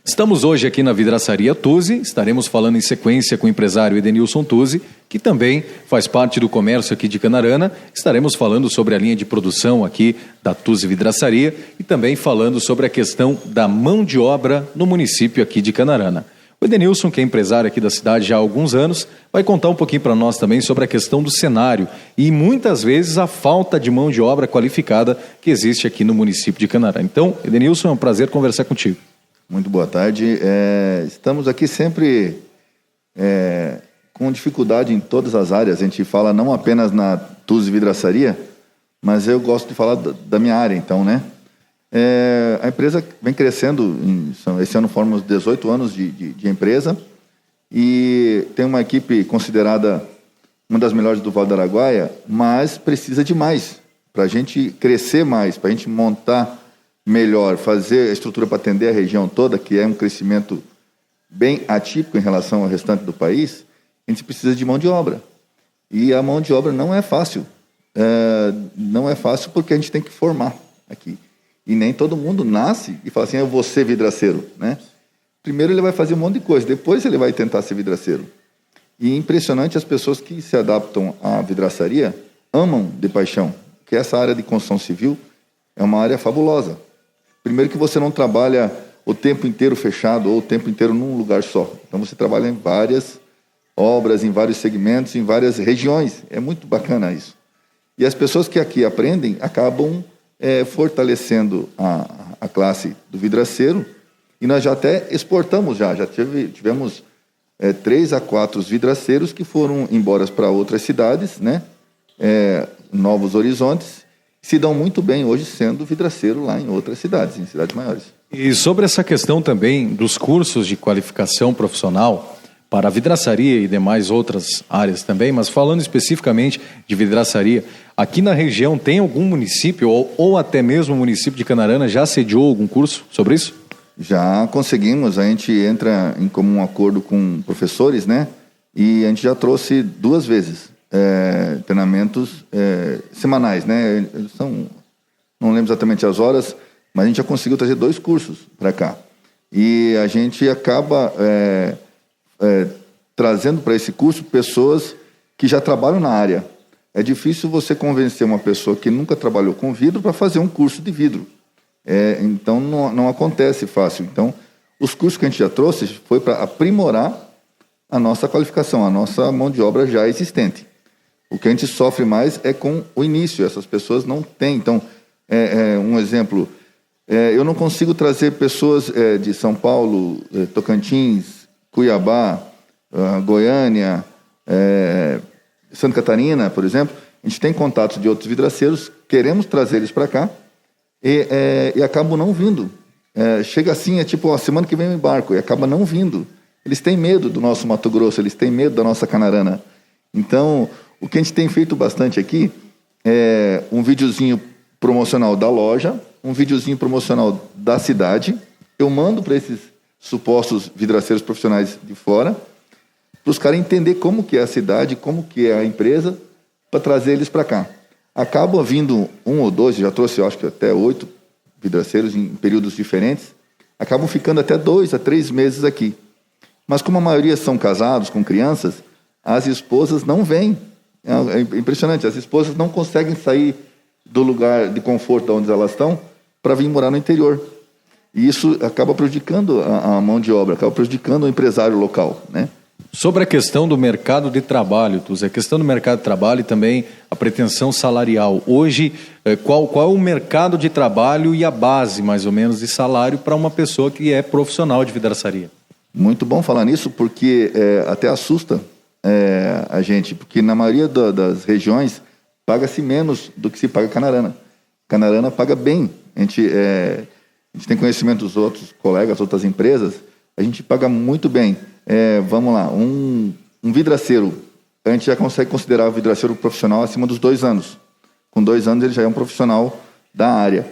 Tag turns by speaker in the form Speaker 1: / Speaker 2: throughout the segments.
Speaker 1: Estamos hoje aqui na Vidraçaria Tuzi, estaremos falando em sequência com o empresário Edenilson Tuzi, que também faz parte do comércio aqui de Canarana. Estaremos falando sobre a linha de produção aqui da Tuzi Vidraçaria e também falando sobre a questão da mão de obra no município aqui de Canarana. O Edenilson, que é empresário aqui da cidade já há alguns anos, vai contar um pouquinho para nós também sobre a questão do cenário e muitas vezes a falta de mão de obra qualificada que existe aqui no município de Canarana. Então, Edenilson, é um prazer conversar contigo.
Speaker 2: Muito boa tarde. Estamos aqui sempre com dificuldade em todas as áreas. A gente fala não apenas na Tuzi Vidraçaria, mas eu gosto de falar da minha área, então, né? A empresa vem crescendo, esse ano formamos 18 anos de empresa e tem uma equipe considerada uma das melhores do Vale do Araguaia, mas precisa de mais, para a gente crescer mais, para a gente montar melhor, fazer a estrutura para atender a região toda, que é um crescimento bem atípico em relação ao restante do país. A gente precisa de mão de obra. E a mão de obra não é fácil. Não é fácil porque a gente tem que formar aqui. E nem todo mundo nasce e fala assim, eu vou ser vidraceiro, né? Primeiro ele vai fazer um monte de coisa, depois ele vai tentar ser vidraceiro. E é impressionante as pessoas que se adaptam à vidraçaria amam de paixão, porque essa área de construção civil é uma área fabulosa. Primeiro que você não trabalha o tempo inteiro fechado ou o tempo inteiro num lugar só. Então você trabalha em várias obras, em vários segmentos, em várias regiões. É muito bacana isso. E as pessoas que aqui aprendem acabam fortalecendo a classe do vidraceiro. E nós já até exportamos já tivemos 3 a 4 vidraceiros que foram embora para outras cidades, né? Novos horizontes. Se dão muito bem hoje sendo vidraceiro lá em outras cidades, em cidades maiores.
Speaker 1: E sobre essa questão também dos cursos de qualificação profissional para a vidraçaria e demais outras áreas também, mas falando especificamente de vidraçaria, aqui na região tem algum município ou até mesmo o município de Canarana já sediou algum curso sobre isso?
Speaker 2: Já conseguimos, a gente entra em comum acordo com professores, né? E a gente já trouxe 2 vezes. Treinamentos semanais, né? Não lembro exatamente as horas, mas a gente já conseguiu trazer 2 cursos para cá. E a gente acaba trazendo para esse curso pessoas que já trabalham na área. É difícil você convencer uma pessoa que nunca trabalhou com vidro para fazer um curso de vidro. Então não acontece fácil. Então, os cursos que a gente já trouxe foi para aprimorar a nossa qualificação, a nossa mão de obra já existente. O que a gente sofre mais é com o início, essas pessoas não têm. Então, um exemplo, eu não consigo trazer pessoas de São Paulo, Tocantins, Cuiabá, Goiânia, Santa Catarina, por exemplo. A gente tem contatos de outros vidraceiros, queremos trazer eles para cá e acabam não vindo. Chega assim, tipo, a semana que vem eu embarco, e acaba não vindo. Eles têm medo do nosso Mato Grosso, eles têm medo da nossa Canarana. Então, o que a gente tem feito bastante aqui é um videozinho promocional da loja, um videozinho promocional da cidade. Eu mando para esses supostos vidraceiros profissionais de fora, para os caras entenderem como que é a cidade, como que é a empresa, para trazer eles para cá. Acaba vindo 1 ou 2, já trouxe, eu acho que até 8 vidraceiros em períodos diferentes, acabam ficando até 2 a 3 meses aqui. Mas como a maioria são casados, com crianças, as esposas não vêm. É impressionante, as esposas não conseguem sair do lugar de conforto onde elas estão para vir morar no interior. E isso acaba prejudicando a mão de obra, acaba prejudicando o empresário local, né?
Speaker 1: Sobre a questão do mercado de trabalho, Tuzi, a questão do mercado de trabalho e também a pretensão salarial. Hoje, qual é o mercado de trabalho e a base, mais ou menos, de salário para uma pessoa que é profissional de vidraçaria?
Speaker 2: Muito bom falar nisso, porque até assusta a gente, porque na maioria das regiões paga-se menos do que se paga Canarana. Canarana paga bem. A gente tem conhecimento dos outros colegas, outras empresas, a gente paga muito bem. Vamos lá, um vidraceiro, a gente já consegue considerar o vidraceiro profissional acima dos 2 anos. Com 2 anos ele já é um profissional da área.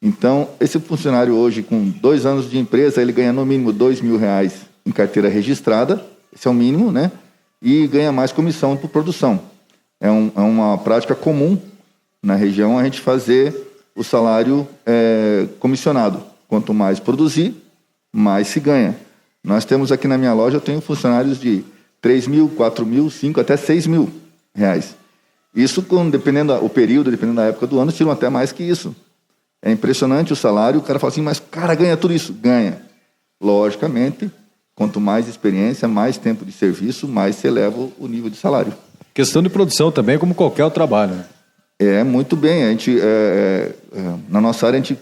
Speaker 2: Então, esse funcionário hoje, com 2 anos de empresa, ele ganha no mínimo R$2.000 em carteira registrada, esse é o mínimo, né? E ganha mais comissão por produção. É uma prática comum na região a gente fazer o salário comissionado. Quanto mais produzir, mais se ganha. Nós temos aqui na minha loja, eu tenho funcionários de 3 mil, 4 mil, 5 até 6 mil reais. Isso, dependendo do período, dependendo da época do ano, tiram até mais que isso. É impressionante o salário, o cara fala assim, mas o cara ganha tudo isso? Ganha. Logicamente, quanto mais experiência, mais tempo de serviço, mais se eleva o nível de salário.
Speaker 1: Questão de produção também, como qualquer outro trabalho, né?
Speaker 2: Muito bem. A gente, na nossa área, a gente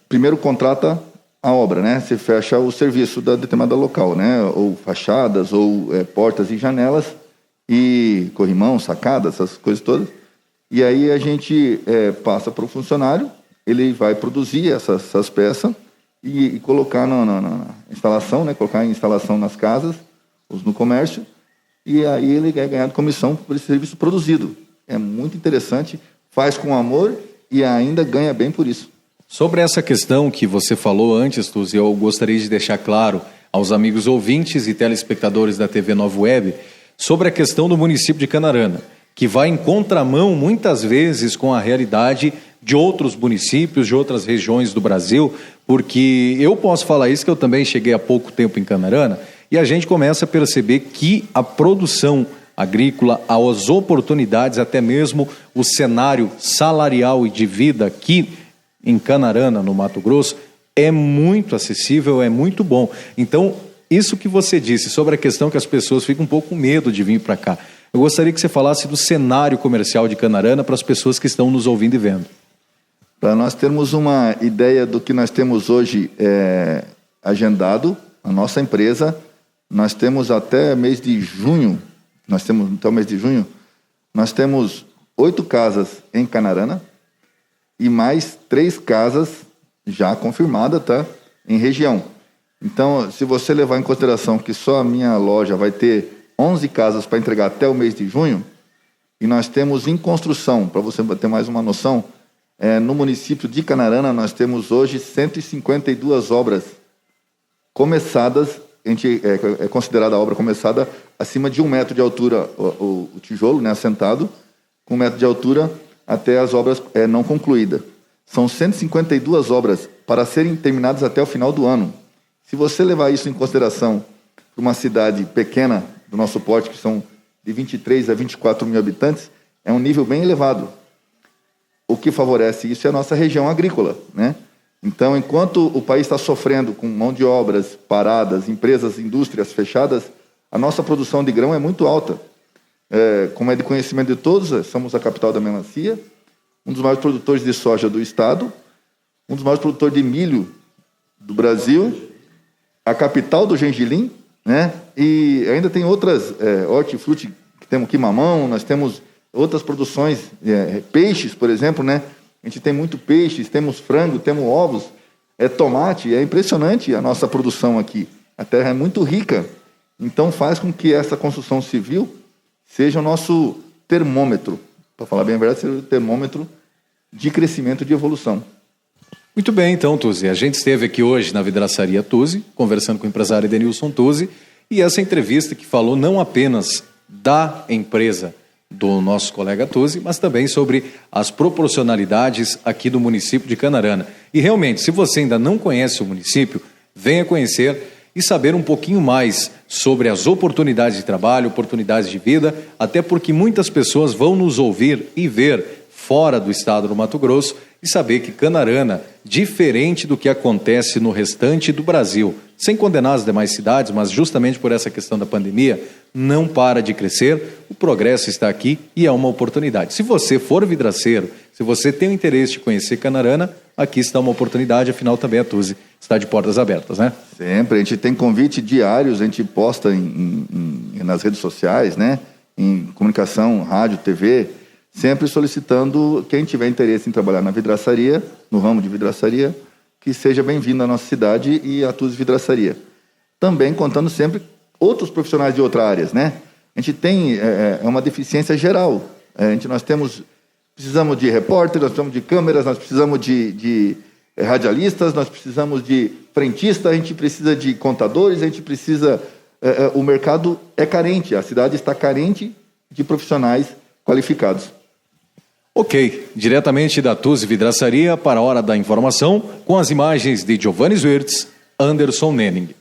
Speaker 2: primeiro contrata a obra, né? Você fecha o serviço da determinada local, né? Ou fachadas, ou portas e janelas, e corrimão, sacada, essas coisas todas. E aí a gente passa para o funcionário, ele vai produzir essas peças e colocar na instalação, né? Colocar em instalação nas casas, no comércio, e aí ele é ganhado comissão por esse serviço produzido. É muito interessante, faz com amor e ainda ganha bem por isso.
Speaker 1: Sobre essa questão que você falou antes, Tuzi, eu gostaria de deixar claro aos amigos ouvintes e telespectadores da TV Nova Web sobre a questão do município de Canarana, que vai em contramão muitas vezes com a realidade de outros municípios, de outras regiões do Brasil, porque eu posso falar isso que eu também cheguei há pouco tempo em Canarana e a gente começa a perceber que a produção agrícola, as oportunidades, até mesmo o cenário salarial e de vida aqui em Canarana, no Mato Grosso, é muito acessível, é muito bom. Então, isso que você disse sobre a questão que as pessoas ficam um pouco com medo de vir para cá. Eu gostaria que você falasse do cenário comercial de Canarana para as pessoas que estão nos ouvindo e vendo.
Speaker 2: Para nós termos uma ideia do que nós temos hoje agendado, a nossa empresa, nós temos até mês de junho, nós temos 8 casas em Canarana e mais 3 casas já confirmadas, tá? Em região. Então, se você levar em consideração que só a minha loja vai ter 11 casas para entregar até o mês de junho, e nós temos em construção, para você ter mais uma noção, no município de Canarana nós temos hoje 152 obras começadas. A gente é considerada a obra começada acima de 1 metro de altura o tijolo, né, assentado, com 1 metro de altura até as obras não concluídas. São 152 obras para serem terminadas até o final do ano. Se você levar isso em consideração para uma cidade pequena do nosso porte, que são de 23 a 24 mil habitantes, é um nível bem elevado. O que favorece isso é a nossa região agrícola, né? Então, enquanto o país está sofrendo com mão de obras paradas, empresas, indústrias fechadas, a nossa produção de grão é muito alta. Como é de conhecimento de todos, somos a capital da melancia, um dos maiores produtores de soja do estado, um dos maiores produtores de milho do Brasil, a capital do gengilim, né? E ainda tem outras hortifruti, que temos aqui mamão, nós temos outras produções, peixes, por exemplo, né? A gente tem muito peixes, temos frango, temos ovos, tomate, é impressionante a nossa produção aqui. A terra é muito rica, então faz com que essa construção civil seja o nosso termômetro, para falar bem a verdade, seja o termômetro de crescimento, de evolução.
Speaker 1: Muito bem, então, Tuzi, a gente esteve aqui hoje na Vidraçaria Tuzi, conversando com o empresário Edenilson Tuzi, e essa entrevista que falou não apenas da empresa do nosso colega Tuzi, mas também sobre as proporcionalidades aqui do município de Canarana. E realmente, se você ainda não conhece o município, venha conhecer e saber um pouquinho mais sobre as oportunidades de trabalho, oportunidades de vida, até porque muitas pessoas vão nos ouvir e ver fora do estado do Mato Grosso e saber que Canarana, diferente do que acontece no restante do Brasil, sem condenar as demais cidades, mas justamente por essa questão da pandemia, não para de crescer, o progresso está aqui e é uma oportunidade. Se você for vidraceiro, se você tem o interesse de conhecer Canarana, aqui está uma oportunidade, afinal também a Tuzi está de portas abertas, né?
Speaker 2: Sempre, a gente tem convite diários, a gente posta nas redes sociais, né? Em comunicação, rádio, TV, sempre solicitando quem tiver interesse em trabalhar na vidraçaria, no ramo de vidraçaria, que seja bem-vindo à nossa cidade e à Tuzi Vidraçaria. Também contando sempre outros profissionais de outras áreas, né? A gente tem uma deficiência geral. Precisamos de repórter, nós precisamos de câmeras, nós precisamos de radialistas, nós precisamos de frentistas, a gente precisa de contadores, a gente precisa... o mercado é carente, a cidade está carente de profissionais qualificados.
Speaker 1: Ok, diretamente da Tuzi Vidraçaria para a Hora da Informação, com as imagens de Giovanni Zwirtz, Anderson Nenning.